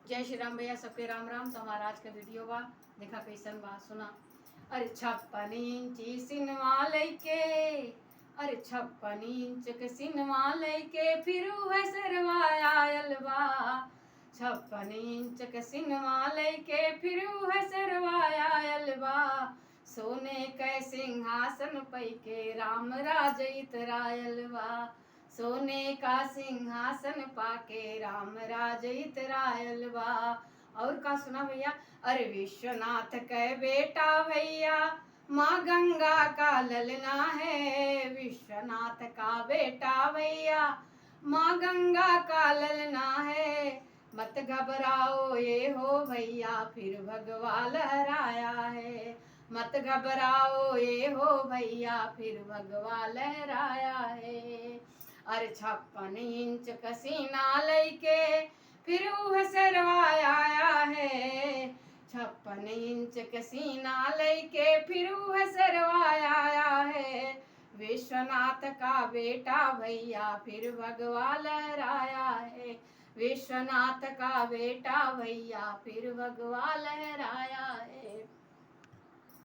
जय श्री राम भैया, सबके राम राम। तो हमारा आज का वीडियो बा, देखा कैसन बा, सुना। अरे 56 इंची सिनेमा लैके, अरे 56 इंच के सिनेमा लैके फिर है सरवा आयल बा। 56 इंच के सिनेमा लैके फिर है सरवा आयल बा। सोने कै सिंहासन पैके राम राज इतरायल बा। सोने का सिंहासन पाके राम राज इतरायल बा। और का सुना भैया। अरे विश्वनाथ के बेटा भैया, माँ गंगा का ललना है। विश्वनाथ का बेटा भैया, माँ गंगा का ललना है। मत घबराओ ये हो भैया, फिर भगवा लहराया है। मत घबराओ ये हो भैया, फिर भगवा लहराया है। अरे 56 इंच का सीना लैके फिर वह सरवाया है। 56 इंच का सीना लैके फिर वह सरवाया है। विश्वनाथ का बेटा भैया, फिर भगवा लहराया है। विश्वनाथ का बेटा भैया, फिर भगवा लहराया है।